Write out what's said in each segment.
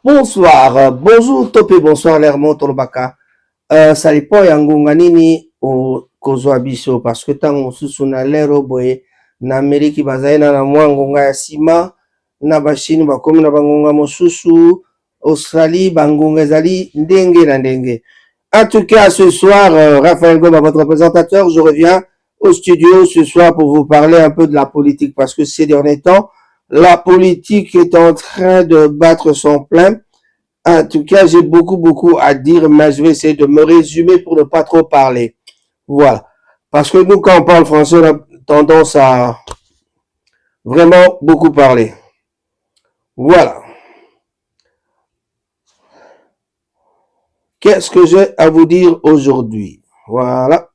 Bonsoir, bonjour Topé, bonsoir Lermont Tolbaka. Salipo yangunga nini o kozwa biso parce que tango mosusu na lero boye na Ameriki bazali na mwa ngonga ya sima na bashini bakomi na bangonga mosusu Australie bangonga ezali ndenge na ndenge. En tout cas ce soir, Raphaël Goma, votre présentateur, je reviens au studio ce soir pour vous parler un peu de la politique parce que ces derniers temps, la politique est en train de battre son plein. En tout cas, j'ai beaucoup à dire, mais je vais essayer de me résumer pour ne pas trop parler. Voilà. Parce que nous, quand on parle français, on a tendance à vraiment beaucoup parler. Voilà. Qu'est-ce que j'ai à vous dire aujourd'hui? Voilà.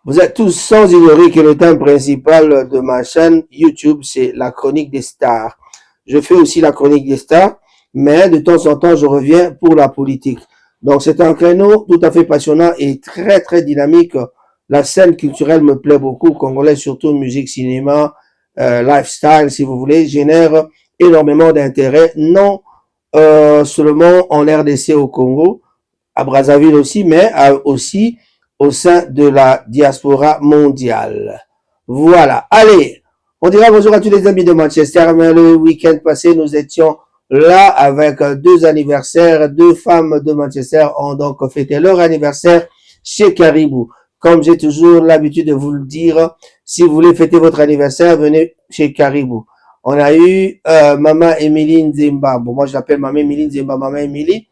Vous êtes tous sans ignorer que le thème principal de ma chaîne YouTube, c'est la chronique des stars. Je fais aussi la chronique des stars, mais de temps en temps, je reviens pour la politique. Donc, c'est un créneau tout à fait passionnant et très dynamique. La scène culturelle me plaît beaucoup, congolais, surtout musique, cinéma, lifestyle, si vous voulez, génère énormément d'intérêt, non seulement en RDC au Congo, à Brazzaville aussi, mais aussi au sein de la diaspora mondiale. Voilà. Allez, on dira bonjour à tous les amis de Manchester. Mais le week-end passé, nous étions là avec deux anniversaires. Deux femmes de Manchester ont donc fêté leur anniversaire chez Caribou. Comme j'ai toujours l'habitude de vous le dire, si vous voulez fêter votre anniversaire, venez chez Caribou. On a eu Maman Émilie Nzemba. Bon, moi je l'appelle Maman Émilie Nzemba, Maman Émilie.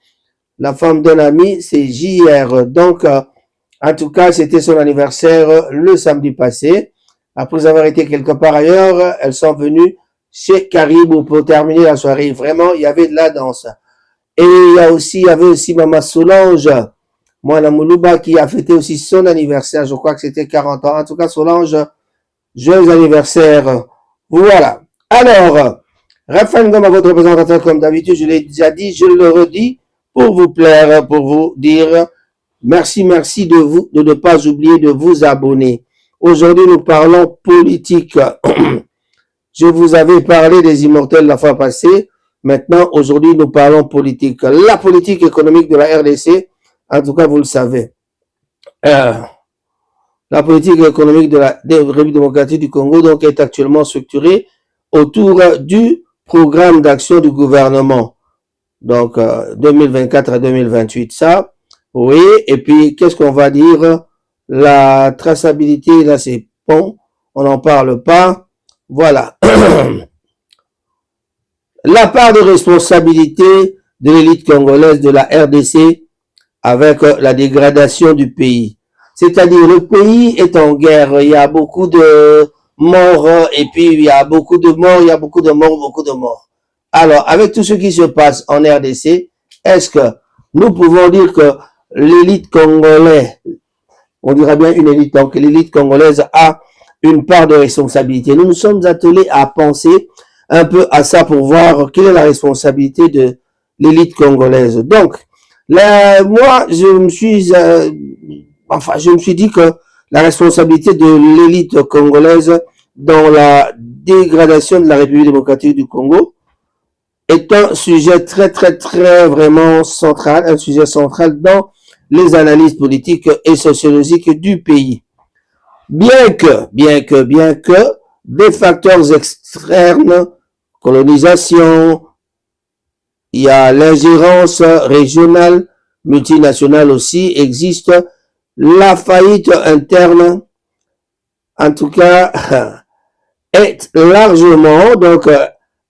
La femme d'un ami, c'est JR. Donc, en tout cas, c'était son anniversaire le samedi passé. Après avoir été quelque part ailleurs, elles sont venues chez Caribou pour terminer la soirée. Vraiment, il y avait de la danse. Et il y avait aussi Maman Solange, Moana Moulouba, qui a fêté aussi son anniversaire. Je crois que c'était 40 ans. En tout cas, Solange, joyeux anniversaire. Voilà. Alors, Raphaël Ngoma, votre représentateur, comme d'habitude, je l'ai déjà dit, je le redis, pour vous plaire, pour vous dire merci de ne pas oublier de vous abonner. Aujourd'hui, nous parlons politique. Je vous avais parlé des immortels la fois passée. Maintenant, aujourd'hui, nous parlons politique. La politique économique de la RDC, en tout cas, vous le savez. La politique économique de la République démocratique du Congo donc est actuellement structurée autour du programme d'action du gouvernement. Donc, 2024 à 2028, ça. Oui, et puis, qu'est-ce qu'on va dire? La traçabilité, là, c'est bon. On n'en parle pas. Voilà. La part de responsabilité de l'élite congolaise de la RDC avec la dégradation du pays. C'est-à-dire, le pays est en guerre. Il y a beaucoup de morts, et puis il y a beaucoup de morts, il y a beaucoup de morts. Alors, avec tout ce qui se passe en RDC, est-ce que nous pouvons dire que l'élite congolaise, on dira bien une élite, donc l'élite congolaise a une part de responsabilité? Nous nous sommes attelés à penser un peu à ça pour voir quelle est la responsabilité de l'élite congolaise. Donc, là, moi, je me suis dit que la responsabilité de l'élite congolaise dans la dégradation de la République démocratique du Congo est un sujet très vraiment central, un sujet central dans les analyses politiques et sociologiques du pays. Bien que des facteurs externes, colonisation, il y a l'ingérence régionale, multinationale aussi, existe, la faillite interne, en tout cas, est largement donc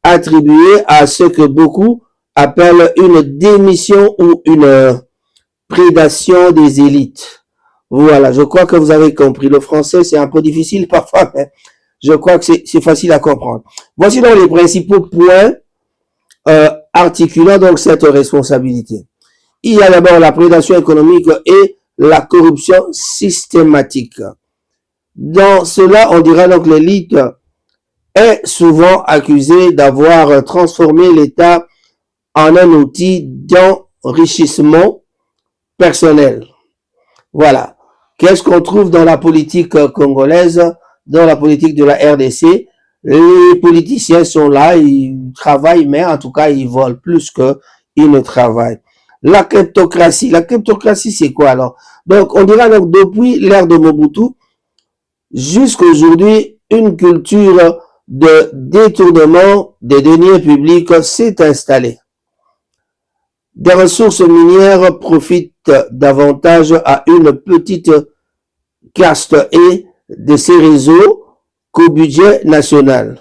attribuée à ce que beaucoup appellent une démission ou une prédation des élites. Voilà, je crois que vous avez compris. Le français, c'est un peu difficile parfois, mais je crois que c'est facile à comprendre. Voici donc les principaux points articulant donc cette responsabilité. Il y a d'abord la prédation économique et la corruption systématique. Dans cela, on dira donc l'élite est souvent accusée d'avoir transformé l'État en un outil d'enrichissement personnel. Voilà. Qu'est-ce qu'on trouve dans la politique congolaise, dans la politique de la RDC? Les politiciens sont là, ils travaillent, mais en tout cas, ils volent plus qu'ils ne travaillent. La kleptocratie. La kleptocratie, c'est quoi alors? Donc, on dirait donc depuis l'ère de Mobutu jusqu'à aujourd'hui, une culture de détournement des deniers publics s'est installée. Des ressources minières profitent davantage à une petite caste et de ces réseaux qu'au budget national.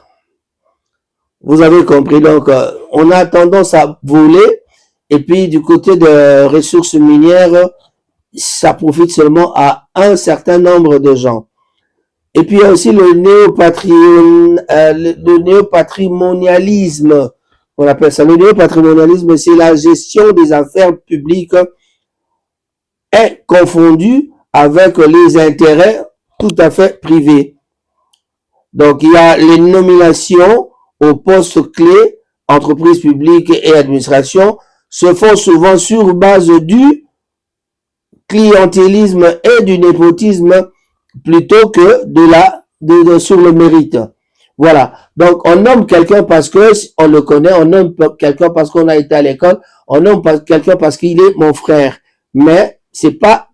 Vous avez compris, donc on a tendance à voler et puis du côté des ressources minières, ça profite seulement à un certain nombre de gens. Et puis il y a aussi le néopatrimonialisme, on appelle ça. Le néopatrimonialisme, c'est la gestion des affaires publiques est confondue avec les intérêts tout à fait privés. Donc il y a les nominations aux postes clés, entreprises publiques et administration, se font souvent sur base du clientélisme et du népotisme plutôt que sur le mérite. Voilà. Donc, on nomme quelqu'un parce que on le connaît, on nomme quelqu'un parce qu'on a été à l'école, on nomme quelqu'un parce qu'il est mon frère. Mais c'est pas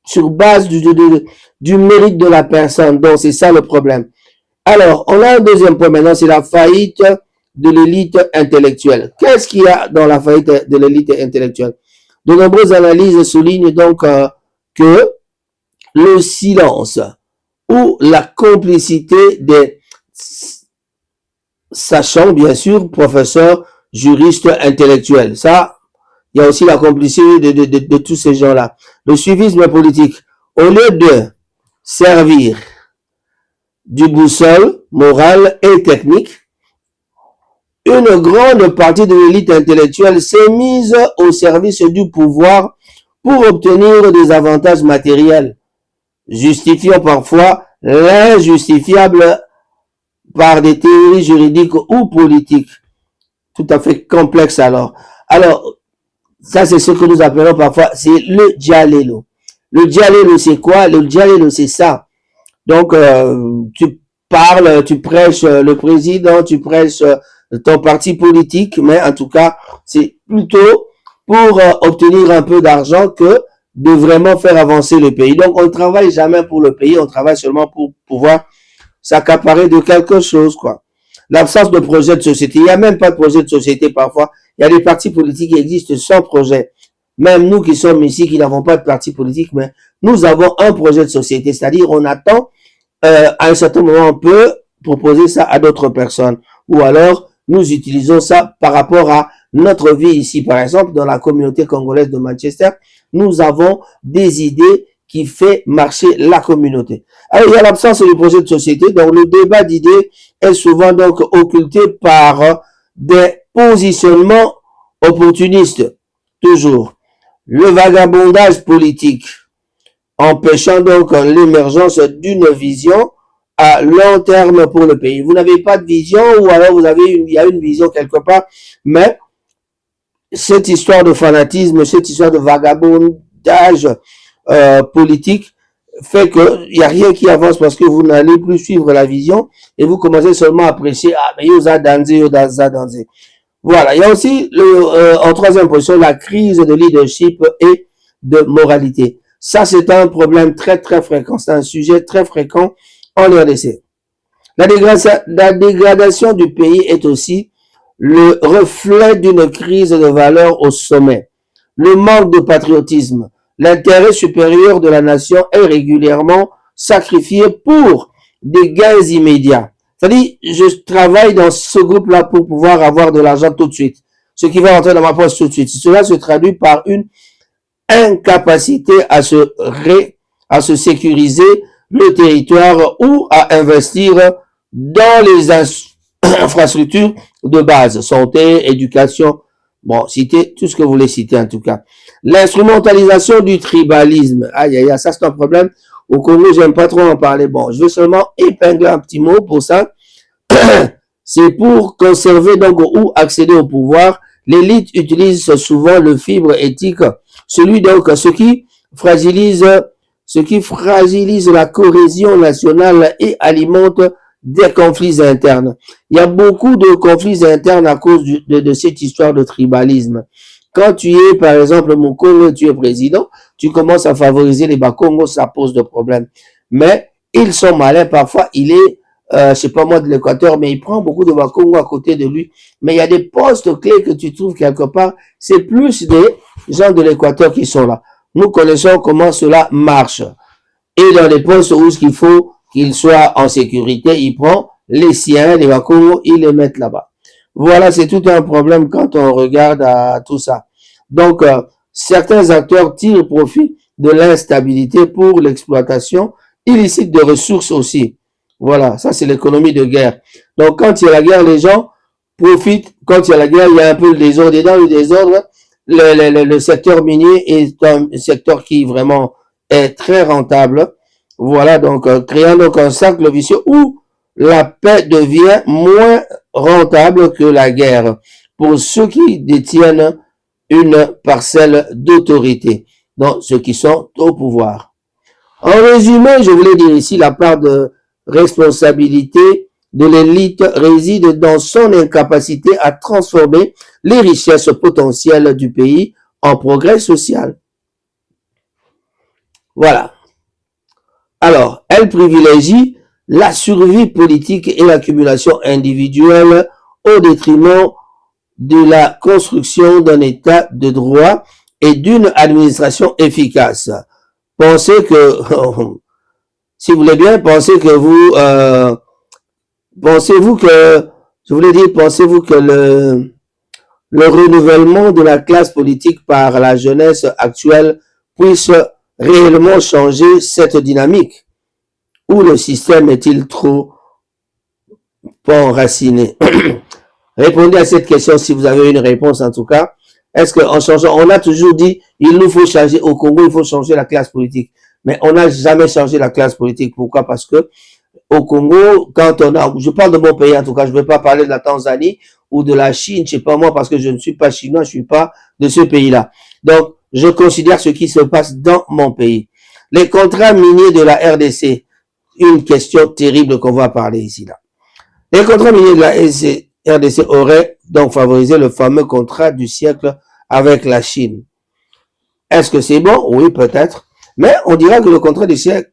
sur base du mérite de la personne. Donc, c'est ça le problème. Alors, on a un deuxième point maintenant, c'est la faillite de l'élite intellectuelle. Qu'est-ce qu'il y a dans la faillite de l'élite intellectuelle? De nombreuses analyses soulignent donc que le silence ou la complicité des sachants, bien sûr, professeurs, juristes, intellectuels. Ça, il y a aussi la complicité de tous ces gens-là. Le suivisme politique, au lieu de servir du boussole morale et technique, une grande partie de l'élite intellectuelle s'est mise au service du pouvoir pour obtenir des avantages matériels, justifiant parfois l'injustifiable par des théories juridiques ou politiques. Tout à fait complexe alors. Alors, ça c'est ce que nous appelons parfois, c'est le djalelo. Le djalelo c'est quoi? Le djalelo c'est ça. Donc, tu parles, tu prêches le président, tu prêches ton parti politique, mais en tout cas, c'est plutôt pour obtenir un peu d'argent que de vraiment faire avancer le pays. Donc, on ne travaille jamais pour le pays, on travaille seulement pour pouvoir s'accaparer de quelque chose, quoi. L'absence de projet de société. Il n'y a même pas de projet de société parfois. Il y a des partis politiques qui existent sans projet. Même nous qui sommes ici, qui n'avons pas de parti politique, mais nous avons un projet de société. C'est-à-dire, on attend, à un certain moment, on peut proposer ça à d'autres personnes. Ou alors, nous utilisons ça par rapport à notre vie ici. Par exemple, dans la communauté congolaise de Manchester, nous avons des idées qui fait marcher la communauté. Alors, il y a l'absence du projet de société. Donc, le débat d'idées est souvent donc occulté par des positionnements opportunistes. Toujours. Le vagabondage politique, empêchant donc l'émergence d'une vision à long terme pour le pays. Vous n'avez pas de vision ou alors il y a une vision quelque part, mais cette histoire de fanatisme, cette histoire de vagabondage politique fait que il y a rien qui avance parce que vous n'allez plus suivre la vision et vous commencez seulement à apprécier mais yosa danser. Voilà, il y a aussi en troisième position la crise de leadership et de moralité. Ça c'est un problème très très fréquent, c'est un sujet très fréquent en RDC. La dégradation du pays est aussi le reflet d'une crise de valeurs au sommet. Le manque de patriotisme, l'intérêt supérieur de la nation est régulièrement sacrifié pour des gains immédiats. C'est-à-dire, je travaille dans ce groupe-là pour pouvoir avoir de l'argent tout de suite. Ce qui va rentrer dans ma poche tout de suite. Cela se traduit par une incapacité à se sécuriser le territoire ou à investir dans les infrastructures de base, santé, éducation, bon, citez tout ce que vous voulez citer en tout cas. L'instrumentalisation du tribalisme, aïe aïe aïe, ça c'est un problème. Au Congo, j'aime pas trop en parler. Bon, je vais seulement épingler un petit mot pour ça. C'est pour conserver donc ou accéder au pouvoir. L'élite utilise souvent le fibre éthique, celui donc ce qui fragilise la cohésion nationale et alimente des conflits internes. Il y a beaucoup de conflits internes à cause de cette histoire de tribalisme. Quand tu es, par exemple, Mukolo, tu es président, tu commences à favoriser les Bakongos, ça pose de problèmes. Mais ils sont malins. Parfois, il est, je sais pas moi, de l'Équateur, mais il prend beaucoup de Bakongos à côté de lui. Mais il y a des postes clés que tu trouves quelque part. C'est plus des gens de l'Équateur qui sont là. Nous connaissons comment cela marche. Et dans les postes où il faut qu'il soit en sécurité, il prend les siens, les Bakongos, il les met là-bas. Voilà, c'est tout un problème quand on regarde à tout ça. Donc, certains acteurs tirent profit de l'instabilité pour l'exploitation illicite de ressources aussi. Voilà, ça c'est l'économie de guerre. Donc, quand il y a la guerre, les gens profitent. Quand il y a la guerre, il y a un peu le désordre. Et dans le désordre, le secteur minier est un secteur qui vraiment est très rentable. Voilà, donc, créant donc un cercle vicieux où la paix devient moins rentable que la guerre pour ceux qui détiennent une parcelle d'autorité, donc ceux qui sont au pouvoir. En résumé, je voulais dire ici, la part de responsabilité de l'élite réside dans son incapacité à transformer les richesses potentielles du pays en progrès social. Voilà. Alors, elle privilégie la survie politique et l'accumulation individuelle au détriment de la construction d'un état de droit et d'une administration efficace. Pensez que, si vous voulez bien, pensez-vous que, je voulais dire, pensez-vous que le renouvellement de la classe politique par la jeunesse actuelle puisse réellement changer cette dynamique? Ou le système est-il trop enraciné? Répondez à cette question si vous avez une réponse en tout cas. Est-ce qu'en changeant, on a toujours dit, il nous faut changer, au Congo, il faut changer la classe politique. Mais on n'a jamais changé la classe politique. Pourquoi? Parce que au Congo, quand on a, je parle de mon pays en tout cas, je ne vais pas parler de la Tanzanie ou de la Chine, je sais pas moi, parce que je ne suis pas chinois, je ne suis pas de ce pays-là. Donc, je considère ce qui se passe dans mon pays. Les contrats miniers de la RDC, une question terrible qu'on va parler ici là. Les contrats miniers de la RDC auraient donc favorisé le fameux contrat du siècle avec la Chine. Est-ce que c'est bon? Oui, peut-être. Mais on dira que le contrat du siècle,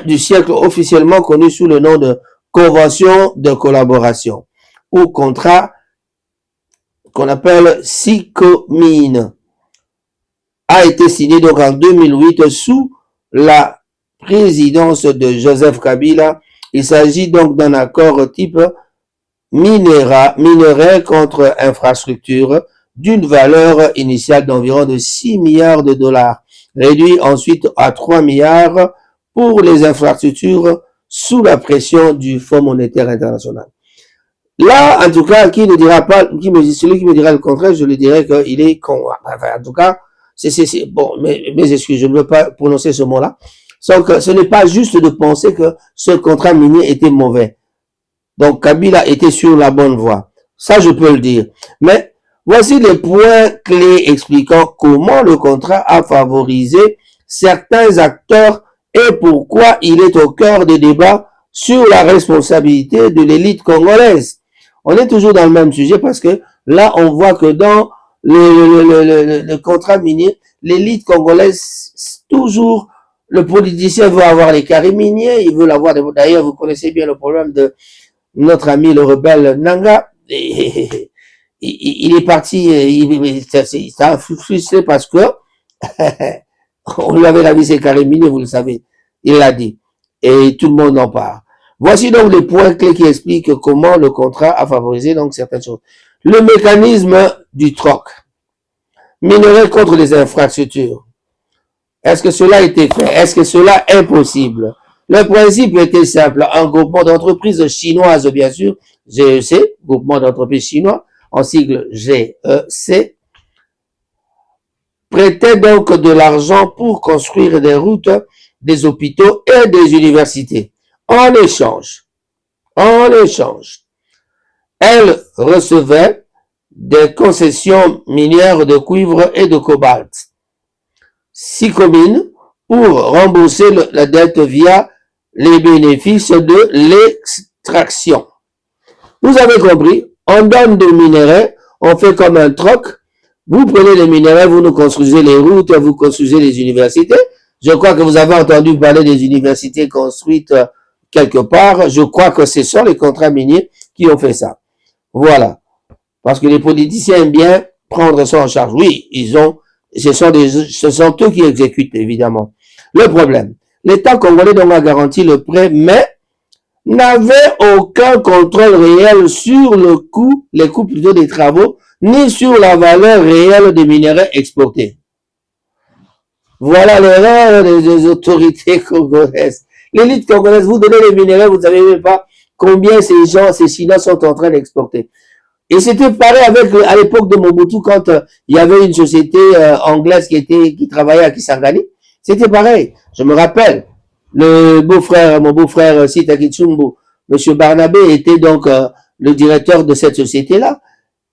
du siècle officiellement connu sous le nom de Convention de collaboration ou contrat qu'on appelle SICOMINE a été signé donc en 2008 sous la présidence de Joseph Kabila. Il s'agit donc d'un accord type minerai contre infrastructure d'une valeur initiale d'environ de 6 milliards de dollars, réduit ensuite à 3 milliards pour les infrastructures sous la pression du Fonds monétaire international. Là, en tout cas, celui qui me dira le contraire, je lui dirais qu'il est con. Enfin, en tout cas, bon, mes excuses, je ne veux pas prononcer ce mot-là. Donc, ce n'est pas juste de penser que ce contrat minier était mauvais. Donc, Kabila était sur la bonne voie. Ça, je peux le dire. Mais voici les points clés expliquant comment le contrat a favorisé certains acteurs et pourquoi il est au cœur des débats sur la responsabilité de l'élite congolaise. On est toujours dans le même sujet parce que là, on voit que dans le contrat minier, l'élite congolaise, toujours, le politicien veut avoir les carrés miniers, il veut l'avoir. D'ailleurs, vous connaissez bien le problème de notre ami le rebelle Nanga. Il est parti, il a frustré parce que on lui avait lavé ses carrés miniers, vous le savez. Il l'a dit. Et tout le monde en parle. Voici donc les points clés qui expliquent comment le contrat a favorisé donc certaines choses. Le mécanisme du troc. Minerai contre les infrastructures. Est-ce que cela a été fait? Est-ce que cela est possible? Le principe était simple. Un groupement d'entreprises chinoises, bien sûr, GEC, groupement d'entreprises chinois, en sigle GEC, prêtait donc de l'argent pour construire des routes, des hôpitaux et des universités. En échange, elle recevait des concessions minières de cuivre et de cobalt. SICOMINE pour rembourser la dette via les bénéfices de l'extraction. Vous avez compris, on donne des minerais, on fait comme un troc. Vous prenez les minerais, vous nous construisez les routes, vous construisez les universités. Je crois que vous avez entendu parler des universités construites quelque part. Je crois que ce sont les contrats miniers qui ont fait ça. Voilà. Parce que les politiciens aiment bien prendre ça en charge. Oui, ce sont eux qui exécutent, évidemment. Le problème, l'État congolais donc a garanti le prêt, mais n'avait aucun contrôle réel sur les coûts plutôt des travaux, ni sur la valeur réelle des minerais exportés. Voilà l'erreur des autorités congolaises. L'élite congolaise, vous donnez les minerais, vous ne savez même pas combien ces Chinois sont en train d'exporter. Et c'était pareil à l'époque de Mobutu, quand il y avait une société anglaise qui travaillait à Kisangani. C'était pareil. Je me rappelle, mon beau-frère Sita Kitsumbu, M. Barnabé était donc le directeur de cette société-là.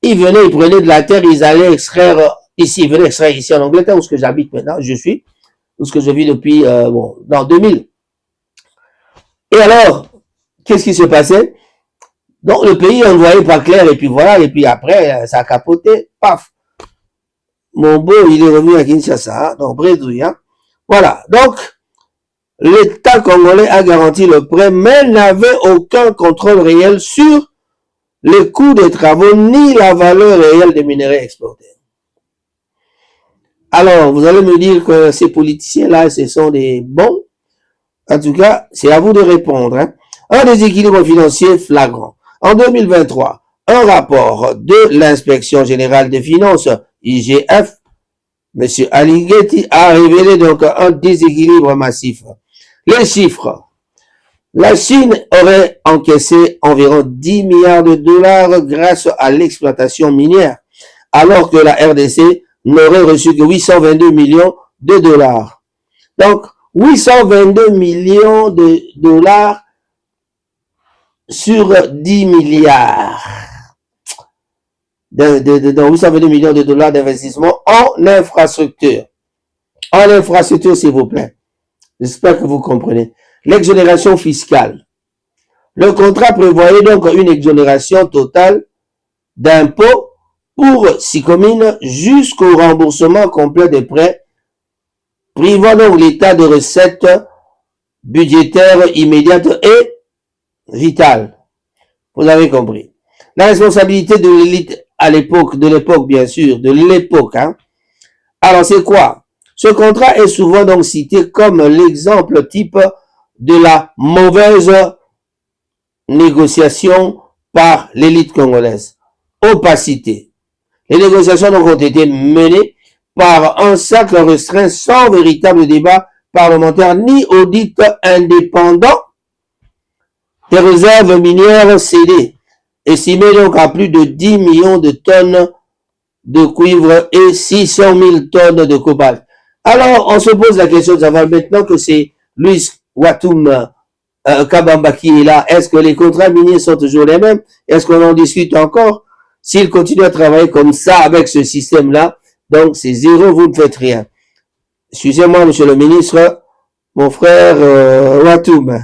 Ils prenaient de la terre, ils allaient extraire ici, ils venaient extraire ici en Angleterre, où ce que j'habite maintenant, où ce que je vis depuis, dans 2000. Et alors, qu'est-ce qui se passait? Donc, le pays, on ne voyait pas clair, et puis voilà, et puis après, ça a capoté, paf. Mon beau, il est revenu à Kinshasa, donc bredouille, hein. Voilà. Donc, l'État congolais a garanti le prêt, mais n'avait aucun contrôle réel sur les coûts des travaux, ni la valeur réelle des minerais exportés. Alors, vous allez me dire que ces politiciens-là, ce sont des bons. En tout cas, c'est à vous de répondre, hein. Un déséquilibre financier flagrant. En 2023, un rapport de l'Inspection générale des finances, IGF, M. Aligeti, a révélé donc un déséquilibre massif. Les chiffres. La Chine aurait encaissé environ 10 milliards de dollars grâce à l'exploitation minière, alors que la RDC n'aurait reçu que 822 millions de dollars. Donc, 822 millions de dollars sur 10 milliards. Donc 822 millions de dollars d'investissement en infrastructure. En infrastructure, s'il vous plaît. J'espère que vous comprenez. L'exonération fiscale. Le contrat prévoyait donc une exonération totale d'impôts pour 6 communes jusqu'au remboursement complet des prêts, privant donc l'État de recettes budgétaires immédiates et vitales. Vous avez compris. La responsabilité de l'élite de l'époque bien sûr, hein. Alors c'est quoi? Ce contrat est souvent donc cité comme l'exemple type de la mauvaise négociation par l'élite congolaise. Opacité. Les négociations donc ont été menées par un cercle restreint sans véritable débat parlementaire ni audit indépendant des réserves minières cédées, estimées donc à plus de 10 millions de tonnes de cuivre et 600 000 tonnes de cobalt. Alors, on se pose la question de savoir maintenant que c'est Louis Watum Kabamba qui est là, est-ce que les contrats miniers sont toujours les mêmes? Est-ce qu'on en discute encore? S'il continue à travailler comme ça avec ce système-là, donc c'est zéro, vous ne faites rien. Excusez-moi, monsieur le ministre, mon frère Watum.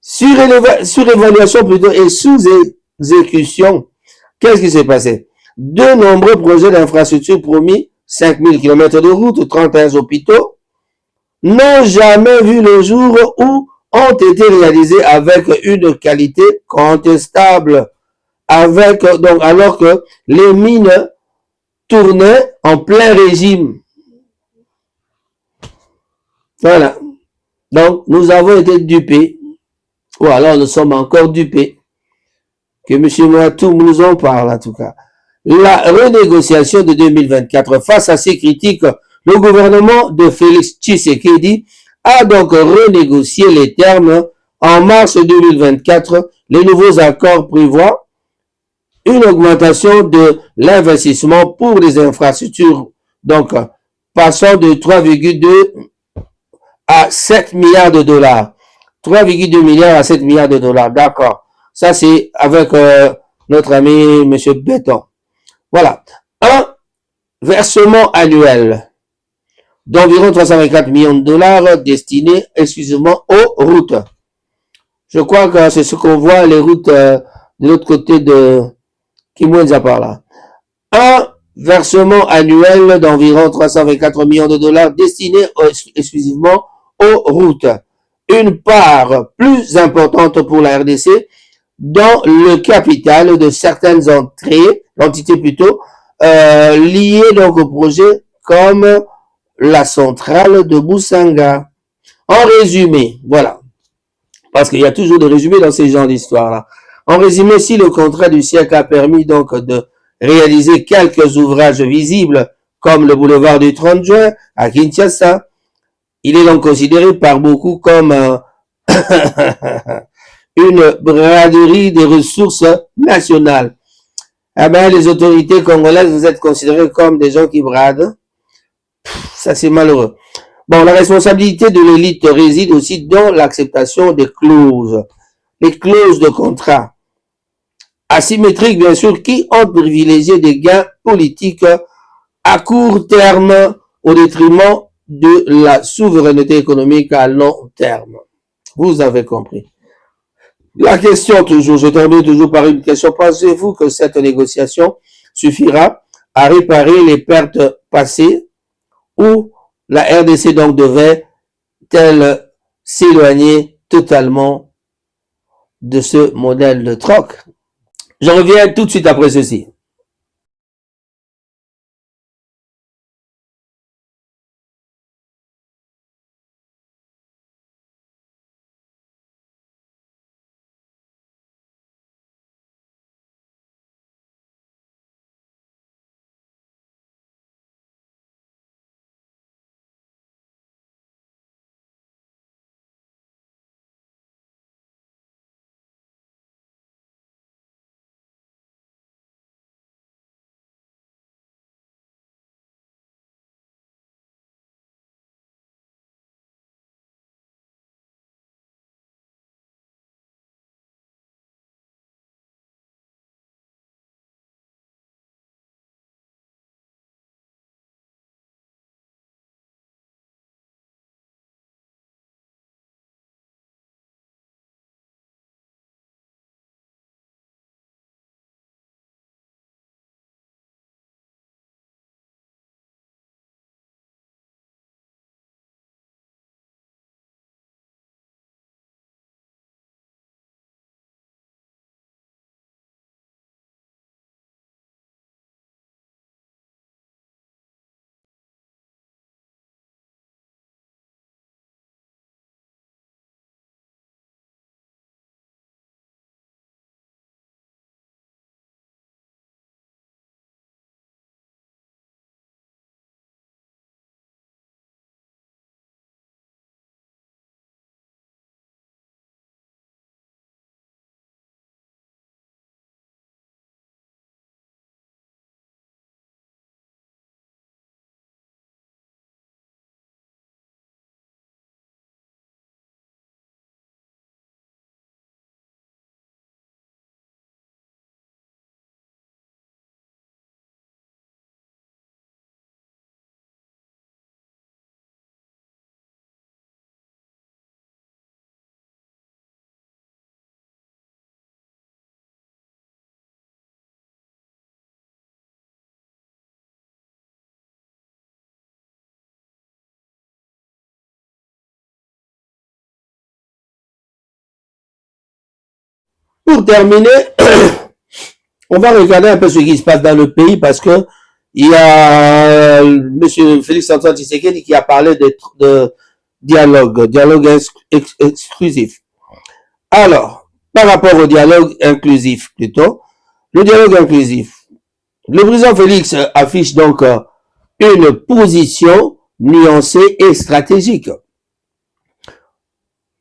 Surévaluation plutôt et sous-exécution. Qu'est-ce qui s'est passé? De nombreux projets d'infrastructure promis, 5000 km de route, 31 hôpitaux, n'ont jamais vu le jour ou ont été réalisés avec une qualité contestable, alors que les mines tournaient en plein régime. Voilà. Donc, nous avons été dupés, ou alors nous sommes encore dupés, que M. Mouatoum nous en parle en tout cas. La renégociation de 2024, face à ces critiques, le gouvernement de Félix Tshisekedi a donc renégocié les termes en mars 2024. Les nouveaux accords prévoient une augmentation de l'investissement pour les infrastructures, donc passant de 3,2 à 7 milliards de dollars. 3,2 milliards à 7 milliards de dollars, d'accord. Ça, c'est avec notre ami M. Béton. Voilà. Un versement annuel d'environ 324 millions de dollars destinés exclusivement aux routes. Je crois que c'est ce qu'on voit, les routes de l'autre côté de Kimwenza par là. Un versement annuel d'environ 324 millions de dollars destinés exclusivement aux routes. Une part plus importante pour la RDC dans le capital de certaines entités plutôt, liées donc au projet comme la centrale de Boussanga. En résumé, voilà, parce qu'il y a toujours des résumés dans ces genres d'histoires-là. En résumé, si le contrat du siècle a permis donc de réaliser quelques ouvrages visibles, comme le boulevard du 30 juin à Kinshasa, il est donc considéré par beaucoup comme une braderie des ressources nationales. Eh ben, les autorités congolaises, vous êtes considérés comme des gens qui bradent. Ça, c'est malheureux. Bon, la responsabilité de l'élite réside aussi dans l'acceptation des clauses. Les clauses de contrat. Asymétriques, bien sûr, qui ont privilégié des gains politiques à court terme au détriment de la souveraineté économique à long terme. Vous avez compris. La question toujours, je termine toujours par une question. Pensez-vous que cette négociation suffira à réparer les pertes passées ou la RDC donc devait-elle s'éloigner totalement de ce modèle de troc? Je reviens tout de suite après ceci. Pour terminer, on va regarder un peu ce qui se passe dans le pays parce que il y a M. Félix Antoine Tshisekedi qui a parlé de dialogue exclusif. Alors, par rapport au dialogue inclusif plutôt, le dialogue inclusif, le président Félix affiche donc une position nuancée et stratégique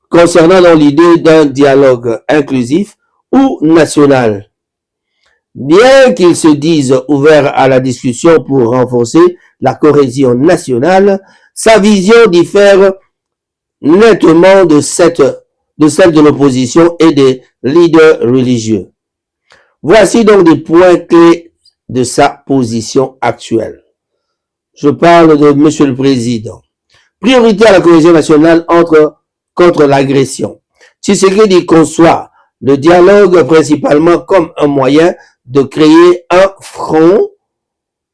concernant l'idée d'un dialogue inclusif ou national. Bien qu'il se dise ouvert à la discussion pour renforcer la cohésion nationale, sa vision diffère nettement de celle de l'opposition et des leaders religieux. Voici donc des points clés de sa position actuelle. Je parle de Monsieur le Président. Priorité à la cohésion nationale contre l'agression. Tshisekedi conçoit le dialogue principalement comme un moyen de créer un front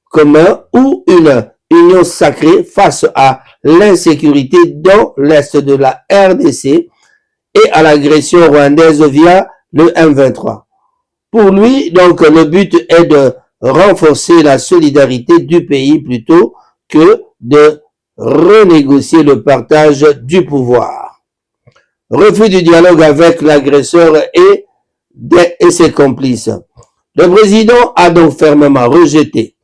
commun ou une union sacrée face à l'insécurité dans l'est de la RDC et à l'agression rwandaise via le M23. Pour lui, donc, le but est de renforcer la solidarité du pays plutôt que de renégocier le partage du pouvoir. Refus du dialogue avec l'agresseur et ses complices. Le président a donc fermement rejeté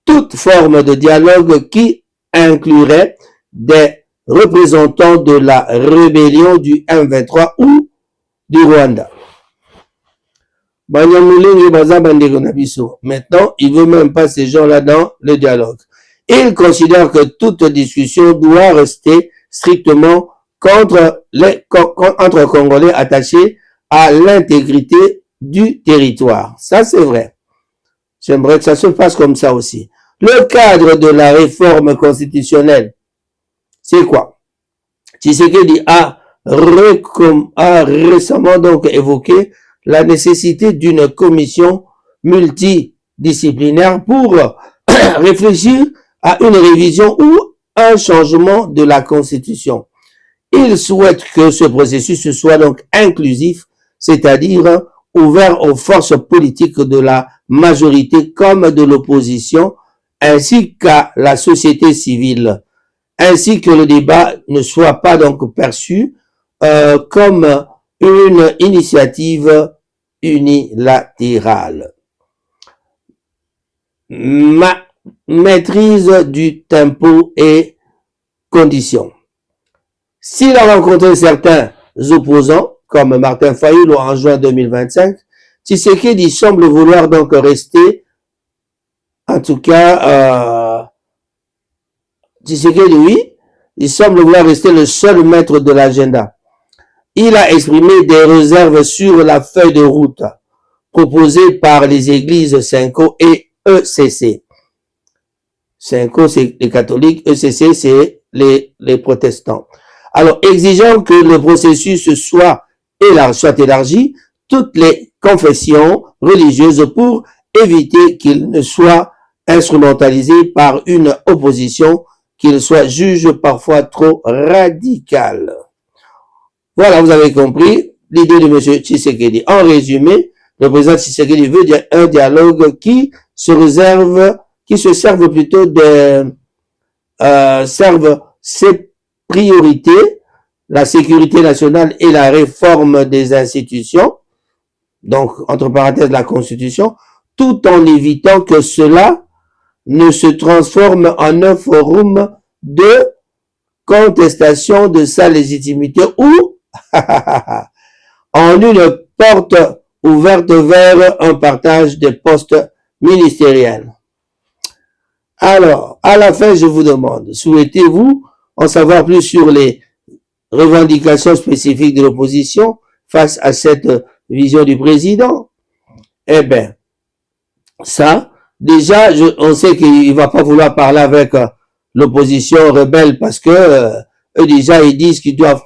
toute forme de dialogue qui inclurait des représentants de la rébellion du M23 ou du Rwanda. Maintenant, il veut même pas ces gens-là dans le dialogue. Il considère que toute discussion doit rester strictement entre Congolais attachés à l'intégrité du territoire. Ça, c'est vrai. J'aimerais que ça se passe comme ça aussi. Le cadre de la réforme constitutionnelle, c'est quoi? Tshisekedi a récemment donc évoqué la nécessité d'une commission multidisciplinaire pour réfléchir à une révision ou un changement de la Constitution. Il souhaite que ce processus soit donc inclusif, c'est-à-dire ouvert aux forces politiques de la majorité comme de l'opposition, ainsi qu'à la société civile, ainsi que le débat ne soit pas donc perçu comme une initiative unilatérale. Maîtrise du tempo et conditions. S'il a rencontré certains opposants, comme Martin Fayulu en juin 2025, Tshisekedi semble vouloir donc rester, en tout cas, Tshisekedi, oui, il semble vouloir rester le seul maître de l'agenda. Il a exprimé des réserves sur la feuille de route proposée par les églises Cinco et ECC. Cinco, c'est les catholiques, ECC, c'est les protestants. Alors, exigeant que le processus soit élargi, toutes les confessions religieuses pour éviter qu'il ne soit instrumentalisé par une opposition qu'il soit juge parfois trop radical. Voilà, vous avez compris l'idée de M. Tshisekedi. En résumé, le président Tshisekedi veut dire un dialogue qui se serve plutôt serve ses priorités, la sécurité nationale et la réforme des institutions, donc entre parenthèses la Constitution, tout en évitant que cela ne se transforme en un forum de contestation de sa légitimité ou en une porte ouverte vers un partage des postes ministériels. Alors, à la fin, je vous demande, souhaitez-vous en savoir plus sur les revendications spécifiques de l'opposition face à cette vision du président? Eh bien, ça, déjà, on sait qu'il va pas vouloir parler avec l'opposition rebelle parce que eux déjà ils disent qu'ils doivent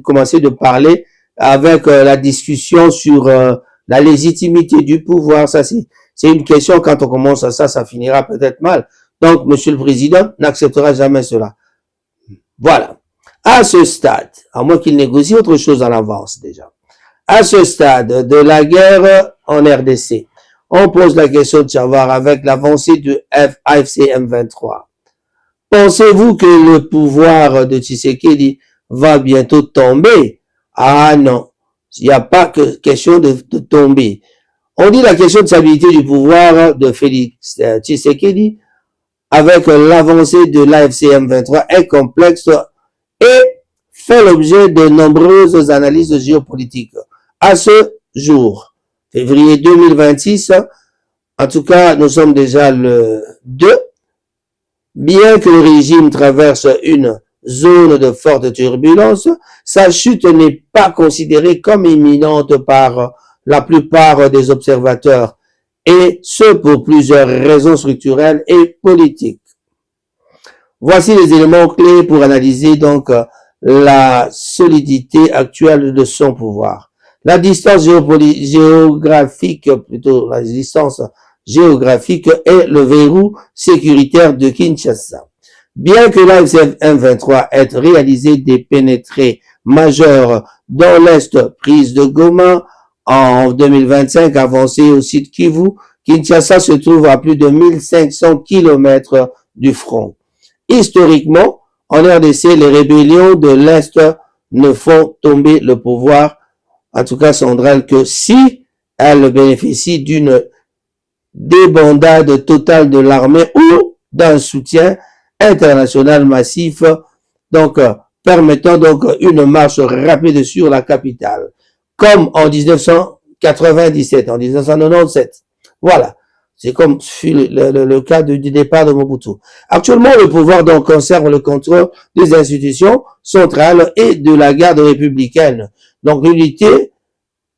commencer de parler avec la discussion sur la légitimité du pouvoir. Ça c'est une question, quand on commence à ça finira peut-être mal. Donc Monsieur le Président n'acceptera jamais cela. Voilà. À ce stade, à moins qu'il négocie autre chose en avance déjà. À ce stade de la guerre en RDC, on pose la question de savoir avec l'avancée du AFC M23. Pensez-vous que le pouvoir de Tshisekedi va bientôt tomber? Ah non, il n'y a pas que question de tomber. On dit la question de stabilité du pouvoir de Félix Tshisekedi avec l'avancée de l'AFC M23 est complexe et fait l'objet de nombreuses analyses géopolitiques. À ce jour, février 2026, en tout cas, nous sommes déjà le 2, bien que le régime traverse une zone de forte turbulence, sa chute n'est pas considérée comme imminente par la plupart des observateurs, et ce pour plusieurs raisons structurelles et politiques. Voici les éléments clés pour analyser donc la solidité actuelle de son pouvoir. La distance géographique, plutôt la distance géographique est le verrou sécuritaire de Kinshasa. Bien que l'AFC M23 ait réalisé des pénétrés majeurs dans l'Est, prise de Goma en 2025, avancée au site Kivu, Kinshasa se trouve à plus de 1500 km du front. Historiquement, en RDC, les rébellions de l'Est ne font tomber le pouvoir, en tout cas central, que si elles bénéficient d'une débandade totale de l'armée ou d'un soutien international massif, donc permettant donc une marche rapide sur la capitale, comme en 1997, en 1997. Voilà. C'est comme fut le cas du départ de Mobutu. Actuellement, le pouvoir donc conserve le contrôle des institutions centrales et de la garde républicaine. Donc l'unité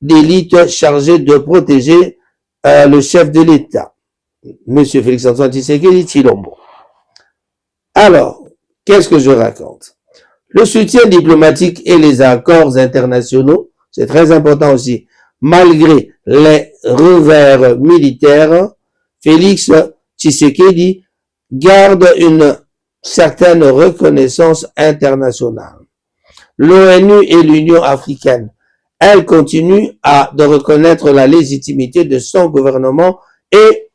d'élite chargée de protéger le chef de l'État, Monsieur Félix-Antoine Tshisekedi Tshilombo. Alors, qu'est-ce que je raconte? Le soutien diplomatique et les accords internationaux, c'est très important aussi. Malgré les revers militaires, Félix Tshisekedi garde une certaine reconnaissance internationale. L'ONU et l'Union africaine, elles continuent de reconnaître la légitimité de son gouvernement et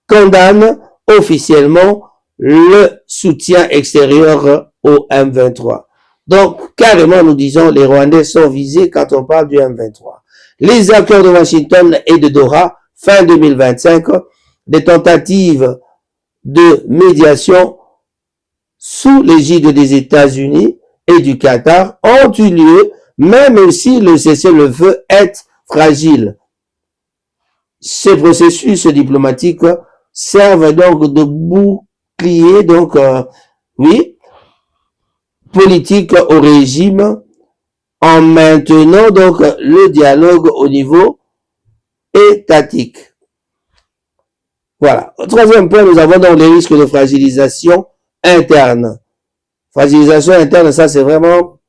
condamnent officiellement le soutien extérieur au M23. Donc, carrément, nous disons, les Rwandais sont visés quand on parle du M23. Les accords de Washington et de Doha, fin 2025, des tentatives de médiation sous l'égide des États-Unis et du Qatar ont eu lieu, même si le cessez-le-feu est fragile. Ces processus diplomatiques servent donc de bouclier, donc, oui, politique au régime en maintenant donc le dialogue au niveau étatique. Voilà. Au troisième point, nous avons donc les risques de fragilisation interne. Fragilisation interne, ça c'est vraiment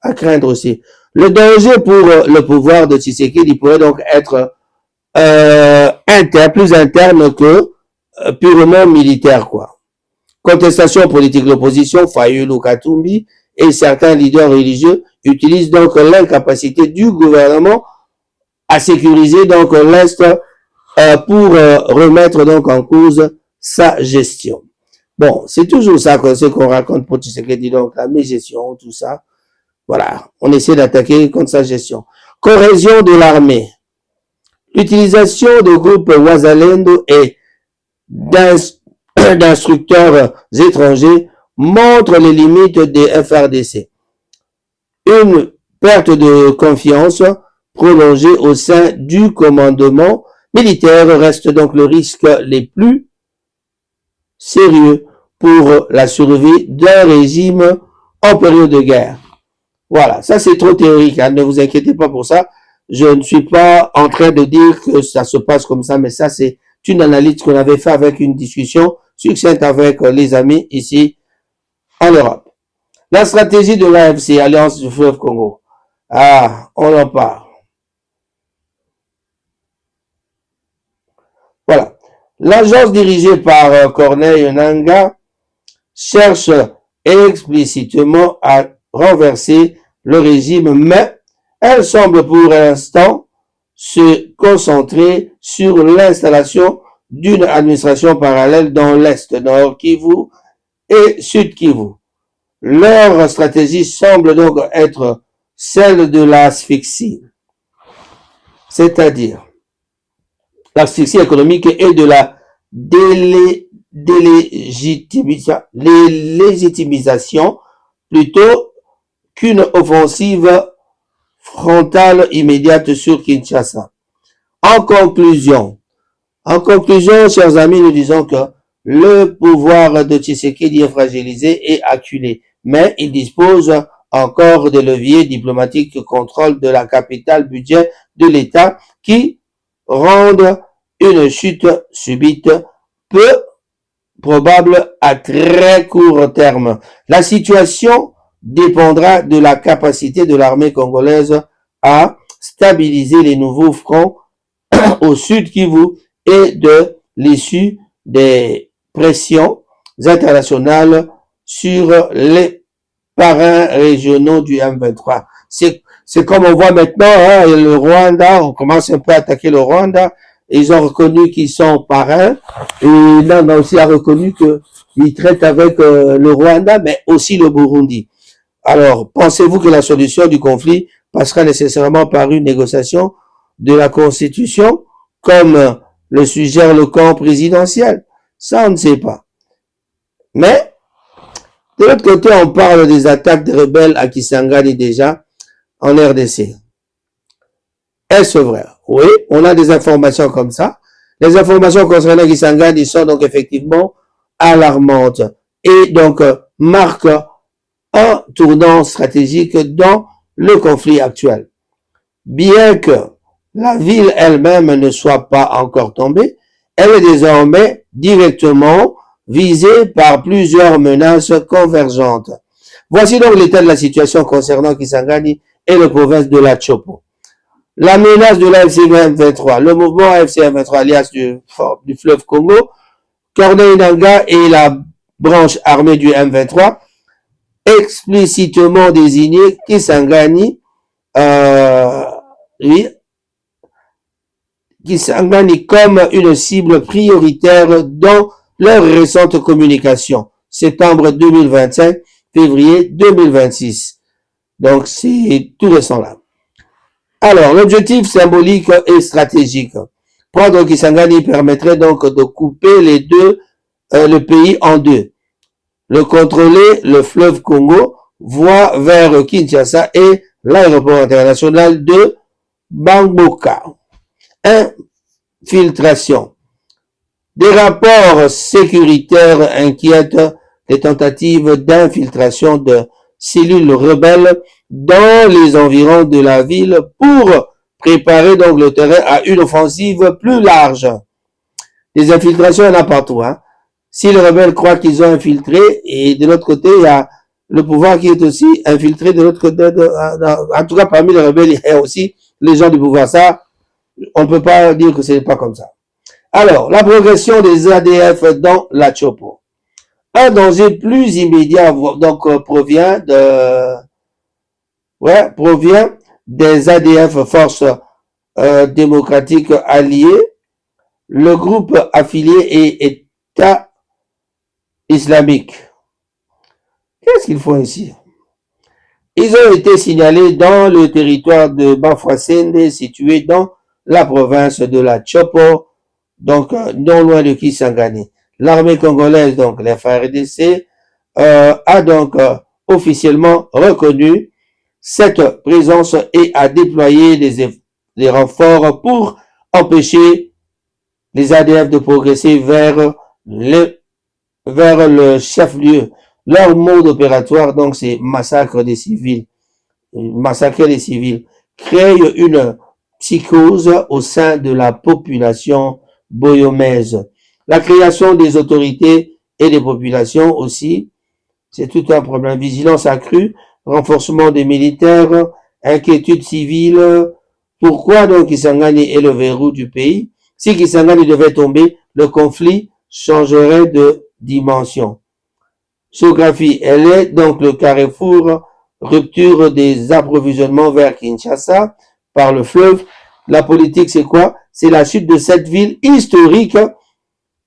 à craindre aussi. Le danger pour le pouvoir de Tshisekedi pourrait donc être plus interne que purement militaire, quoi. Contestation politique, l'opposition, Fayulu Katumbi et certains leaders religieux utilisent donc l'incapacité du gouvernement à sécuriser donc l'Est pour remettre donc en cause sa gestion. Bon, c'est toujours ça, ce qu'on raconte pour Tshisekedi, donc la mégestion, tout ça. Voilà, on essaie d'attaquer contre sa gestion. Cohésion de l'armée. L'utilisation de groupes Wazalendo et d'instructeurs étrangers montre les limites des FRDC. Une perte de confiance prolongée au sein du commandement militaire reste donc le risque les plus sérieux pour la survie d'un régime en période de guerre. Voilà, ça c'est trop théorique, hein, ne vous inquiétez pas pour ça. Je ne suis pas en train de dire que ça se passe comme ça, mais ça c'est une analyse qu'on avait fait avec une discussion succincte avec les amis ici en Europe. La stratégie de l'AFC, Alliance du fleuve Congo. Ah, on en parle. Voilà. L'agence dirigée par Corneille Nangaa cherche explicitement à renverser le régime, mais elle semble pour l'instant se concentrer sur l'installation d'une administration parallèle dans l'Est, Nord Kivu et Sud Kivu. Leur stratégie semble donc être celle de l'asphyxie, c'est-à-dire l'asphyxie économique et de la délégitimisation plutôt qu'une offensive frontale immédiate sur Kinshasa. En conclusion, chers amis, nous disons que le pouvoir de Tshisekedi est fragilisé et acculé, mais il dispose encore des leviers diplomatiques, contrôle de la capitale, budget de l'État, qui rendent une chute subite peu probable à très court terme. La situation dépendra de la capacité de l'armée congolaise à stabiliser les nouveaux fronts au sud Kivu et de l'issue des pressions internationales sur les parrains régionaux du M23. C'est comme on voit maintenant, hein, le Rwanda, on commence un peu à attaquer le Rwanda. Ils ont reconnu qu'ils sont parrains et là on a aussi reconnu qu'ils traitent avec le Rwanda, mais aussi le Burundi. Alors, pensez-vous que la solution du conflit passera nécessairement par une négociation de la Constitution, comme le suggère le camp présidentiel? Ça, on ne sait pas. Mais, de l'autre côté, on parle des attaques des rebelles à Kisangani déjà, en RDC. Est-ce vrai? Oui, on a des informations comme ça. Les informations concernant Kisangani sont donc effectivement alarmantes et donc marquent un tournant stratégique dans le conflit actuel. Bien que la ville elle-même ne soit pas encore tombée, elle est désormais directement visée par plusieurs menaces convergentes. Voici donc l'état de la situation concernant Kisangani et la province de la Chopo. La menace de l'AFC M23, le mouvement AFC M23 alias du fleuve Congo, Corneille Nangaa et la branche armée du M23 explicitement désigné Kisangani, Kisangani comme une cible prioritaire dans leur récente communication, septembre 2025, février 2026. Donc c'est tout récent là. Alors l'objectif symbolique et stratégique. Prendre Kisangani permettrait donc de couper le pays en deux. Le contrôler, le fleuve Congo, voie vers Kinshasa et l'aéroport international de Bamboka. Infiltration. Des rapports sécuritaires inquiètent les tentatives d'infiltration de cellules rebelles dans les environs de la ville pour préparer donc le terrain à une offensive plus large. Des infiltrations, il y en a partout, hein. Si les rebelles croient qu'ils ont infiltré, et de l'autre côté, il y a le pouvoir qui est aussi infiltré de l'autre côté. En tout cas, parmi les rebelles, il y a aussi les gens du pouvoir. Ça, on ne peut pas dire que ce n'est pas comme ça. Alors, la progression des ADF dans la Chopo. Un danger plus immédiat, donc, provient des ADF, forces démocratiques alliées, le groupe affilié et État islamique. Qu'est-ce qu'ils font ici? Ils ont été signalés dans le territoire de Bafouassende, situé dans la province de la Chopo, donc non loin de Kisangani. L'armée congolaise, donc la FARDC, a donc officiellement reconnu cette présence et a déployé des renforts pour empêcher les ADF de progresser vers le chef-lieu. Leur mode opératoire, donc, c'est massacre des civils. Massacrer les civils crée une psychose au sein de la population boyomaise. La création des autorités et des populations aussi, c'est tout un problème. Vigilance accrue, renforcement des militaires, inquiétude civile. Pourquoi donc Kisangani est le verrou du pays? Si Kisangani devait tomber, le conflit changerait de dimension. Géographie, elle est donc le carrefour, rupture des approvisionnements vers Kinshasa par le fleuve. La politique, c'est quoi? C'est la chute de cette ville historique,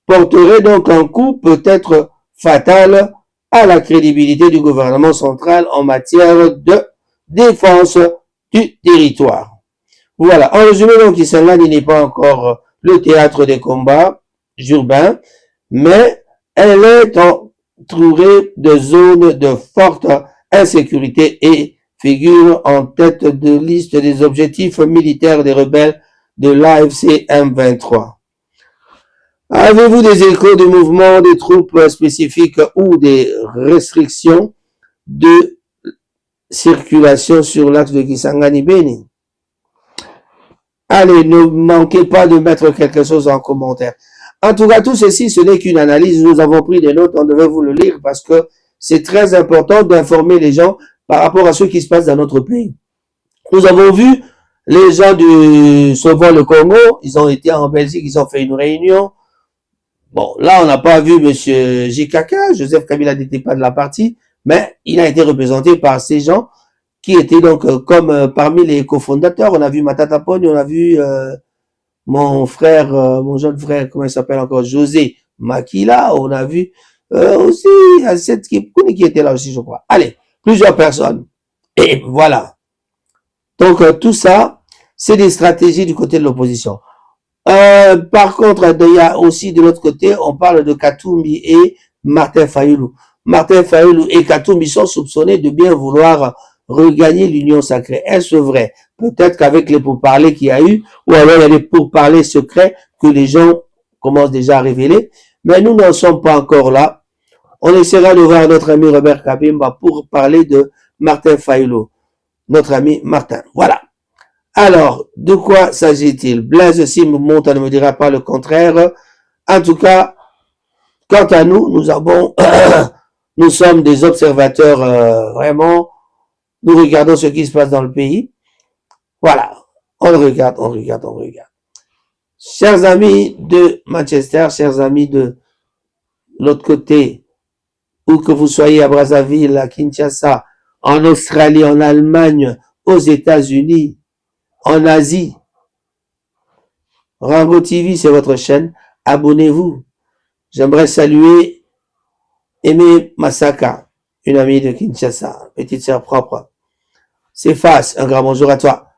porterait donc un coup peut-être fatal à la crédibilité du gouvernement central en matière de défense du territoire. Voilà, en résumé, donc, Kisangani n'est pas encore le théâtre des combats urbains, mais elle est entourée de zones de forte insécurité et figure en tête de liste des objectifs militaires des rebelles de l'AFC M23. Avez-vous des échos du mouvement des troupes spécifiques ou des restrictions de circulation sur l'axe de Kisangani-Beni? Allez, ne manquez pas de mettre quelque chose en commentaire. En tout cas, tout ceci, ce n'est qu'une analyse. Nous avons pris des notes, on devait vous le lire parce que c'est très important d'informer les gens par rapport à ce qui se passe dans notre pays. Nous avons vu les gens du Sauvant le Congo, ils ont été en Belgique, ils ont fait une réunion. Bon, là, on n'a pas vu monsieur JKK, Joseph Kabila n'était pas de la partie, mais il a été représenté par ces gens qui étaient donc comme parmi les cofondateurs. On a vu Matata Pone, on a vu mon frère, mon jeune frère, comment il s'appelle encore, José Makila, on a vu aussi cette qui était là aussi, je crois. Allez, plusieurs personnes. Et voilà. Donc tout ça, c'est des stratégies du côté de l'opposition. Par contre, il y a aussi de l'autre côté, on parle de Katumbi et Martin Fayoulou. Martin Fayoulou et Katumbi sont soupçonnés de bien vouloir regagner l'union sacrée. Est-ce vrai? Peut-être qu'avec les pourparlers qu'il y a eu, ou alors il y a des pourparlers secrets que les gens commencent déjà à révéler, mais nous n'en sommes pas encore là. On essaiera de voir notre ami Robert Kabimba pour parler de Martin Fayoulou. Notre ami Martin. Voilà. Alors, de quoi s'agit-il? Blaise Simmonte ne me dira pas le contraire. En tout cas, quant à nous, nous avons, nous sommes des observateurs vraiment. Nous regardons ce qui se passe dans le pays. Voilà. On regarde, on regarde, on regarde. Chers amis de Manchester, chers amis de l'autre côté, où que vous soyez à Brazzaville, à Kinshasa, en Australie, en Allemagne, aux États-Unis, en Asie, Rango TV, c'est votre chaîne. Abonnez-vous. J'aimerais saluer Aimé Masaka, une amie de Kinshasa, petite sœur propre. Cephas, un grand bonjour à toi.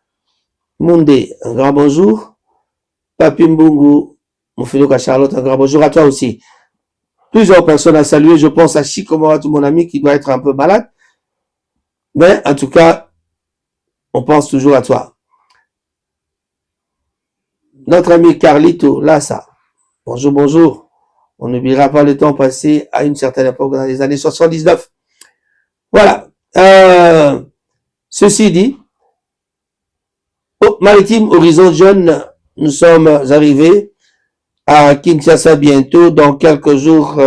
Mondé, un grand bonjour. Papi Mbungu, Moufinoka Charlotte, un grand bonjour à toi aussi. Plusieurs personnes à saluer. Je pense à Chikomora, mon ami, qui doit être un peu malade. Mais en tout cas, on pense toujours à toi. Notre ami Carlito Lassa. Bonjour, bonjour. On n'oubliera pas le temps passé à une certaine époque dans les années 79. Voilà. Ceci dit, au Maritime Horizon Jeune, nous sommes arrivés à Kinshasa bientôt. Dans quelques jours,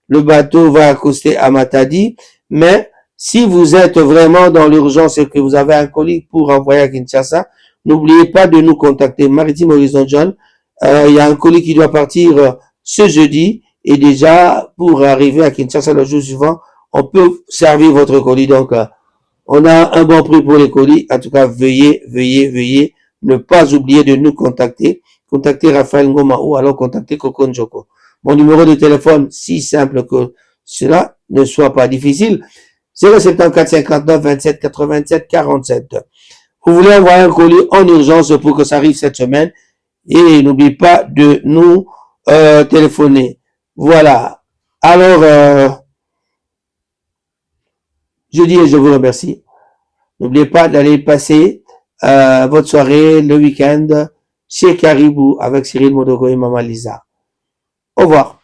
le bateau va accoster à Matadi. Mais si vous êtes vraiment dans l'urgence et que vous avez un colis pour envoyer à Kinshasa, n'oubliez pas de nous contacter. Maritime Horizon Jeune, il y a un colis qui doit partir ce jeudi. Et déjà, pour arriver à Kinshasa le jour suivant, on peut servir votre colis. Donc, on a un bon prix pour les colis. En tout cas, veuillez ne pas oublier de nous contacter. Contactez Raphaël Ngoma ou alors contactez Coco Njoko. Mon numéro de téléphone, si simple que cela ne soit pas difficile, 074 59 27 87 47. Vous voulez envoyer un colis en urgence pour que ça arrive cette semaine et n'oubliez pas de nous téléphoner. Voilà. Alors, je dis et je vous remercie. N'oubliez pas d'aller passer votre soirée, le week-end, chez Caribou avec Cyril Modogo et Maman Lisa. Au revoir.